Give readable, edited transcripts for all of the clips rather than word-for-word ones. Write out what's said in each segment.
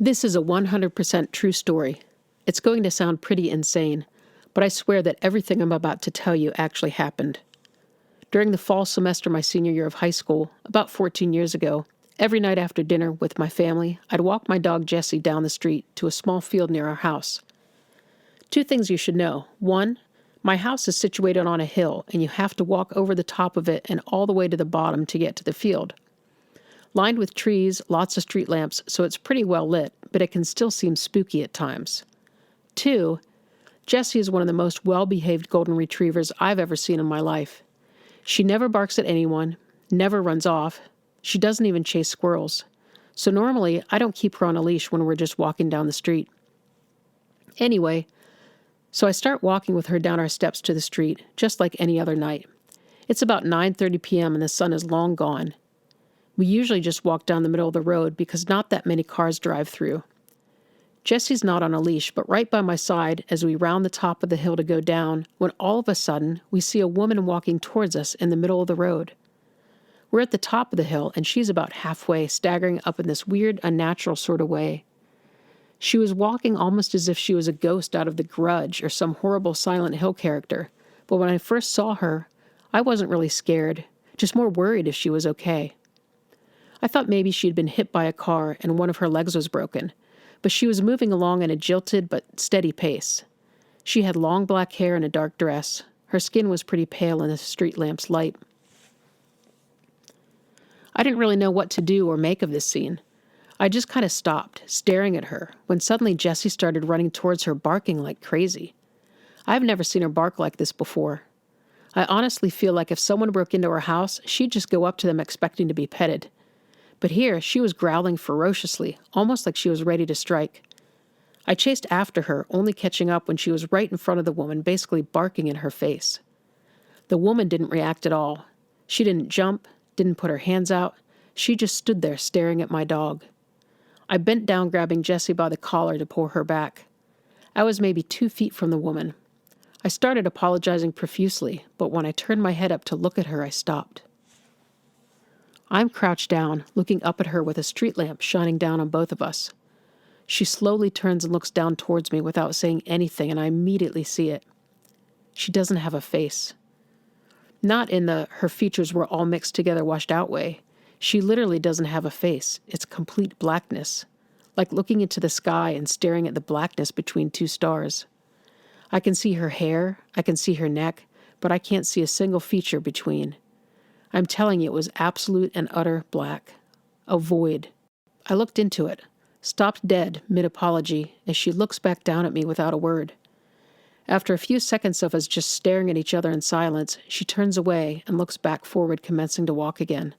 This is a 100% true story. It's going to sound pretty insane, but I swear that everything I'm about to tell you actually happened. During the fall semester my senior year of high school, about 14 years ago, every night after dinner with my family, I'd walk my dog Jessie down the street to a small field near our house. Two things you should know. One, my house is situated on a hill, and you have to walk over the top of it and all the way to the bottom to get to the field. Lined with trees, lots of street lamps, so it's pretty well lit, but it can still seem spooky at times. Two, Jessie is one of the most well-behaved golden retrievers I've ever seen in my life. She never barks at anyone, never runs off. She doesn't even chase squirrels. So normally, I don't keep her on a leash when we're just walking down the street. Anyway, so I start walking with her down our steps to the street, just like any other night. It's about 9:30 p.m. and the sun is long gone. We usually just walk down the middle of the road because not that many cars drive through. Jessie's not on a leash, but right by my side as we round the top of the hill to go down, when all of a sudden we see a woman walking towards us in the middle of the road. We're at the top of the hill, and she's about halfway, staggering up in this weird, unnatural sort of way. She was walking almost as if she was a ghost out of The Grudge or some horrible Silent Hill character, but when I first saw her, I wasn't really scared, just more worried if she was okay. I thought maybe she'd been hit by a car and one of her legs was broken, but she was moving along in a jilted but steady pace. She had long black hair and a dark dress. Her skin was pretty pale in the street lamp's light. I didn't really know what to do or make of this scene. I just kind of stopped, staring at her, when suddenly Jessie started running towards her, barking like crazy. I've never seen her bark like this before. I honestly feel like if someone broke into her house, she'd just go up to them expecting to be petted. But here, she was growling ferociously, almost like she was ready to strike. I chased after her, only catching up when she was right in front of the woman, basically barking in her face. The woman didn't react at all. She didn't jump, didn't put her hands out. She just stood there staring at my dog. I bent down, grabbing Jessie by the collar to pull her back. I was maybe 2 feet from the woman. I started apologizing profusely, but when I turned my head up to look at her, I stopped. I'm crouched down, looking up at her with a street lamp shining down on both of us. She slowly turns and looks down towards me without saying anything, and I immediately see it. She doesn't have a face. Not in the her features were all mixed together, washed out way. She literally doesn't have a face. It's complete blackness, like looking into the sky and staring at the blackness between 2 stars. I can see her hair, I can see her neck, but I can't see a single feature between. I'm telling you, it was absolute and utter black. A void. I looked into it, stopped dead mid-apology, as she looks back down at me without a word. After a few seconds of us just staring at each other in silence, she turns away and looks back forward, commencing to walk again.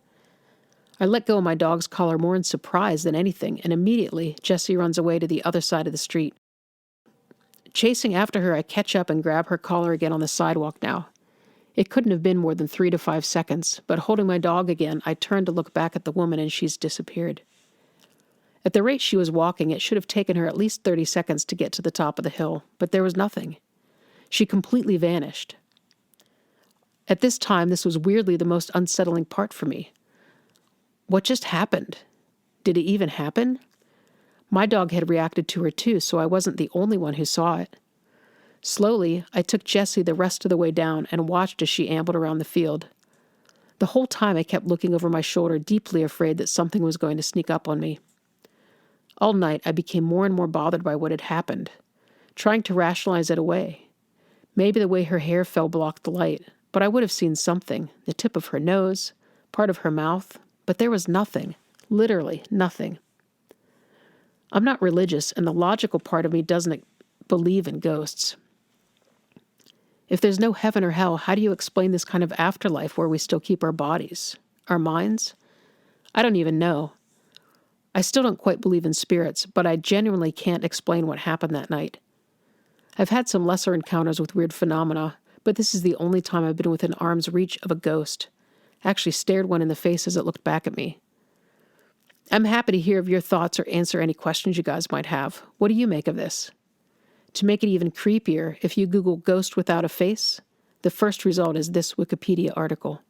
I let go of my dog's collar more in surprise than anything, and immediately Jessie runs away to the other side of the street. Chasing after her, I catch up and grab her collar again on the sidewalk now. It couldn't have been more than 3 to 5 seconds, but holding my dog again, I turned to look back at the woman and she's disappeared. At the rate she was walking, it should have taken her at least 30 seconds to get to the top of the hill, but there was nothing. She completely vanished. At this time, this was weirdly the most unsettling part for me. What just happened? Did it even happen? My dog had reacted to her too, so I wasn't the only one who saw it. Slowly, I took Jessie the rest of the way down and watched as she ambled around the field. The whole time I kept looking over my shoulder, deeply afraid that something was going to sneak up on me. All night, I became more and more bothered by what had happened, trying to rationalize it away. Maybe the way her hair fell blocked the light, but I would have seen something, the tip of her nose, part of her mouth, but there was nothing, literally nothing. I'm not religious, and the logical part of me doesn't believe in ghosts. If there's no heaven or hell, how do you explain this kind of afterlife where we still keep our bodies, our minds? I don't even know. I still don't quite believe in spirits, but I genuinely can't explain what happened that night. I've had some lesser encounters with weird phenomena, but this is the only time I've been within arm's reach of a ghost. I actually stared one in the face as it looked back at me. I'm happy to hear of your thoughts or answer any questions you guys might have. What do you make of this? To make it even creepier, if you Google ghost without a face, the first result is this Wikipedia article.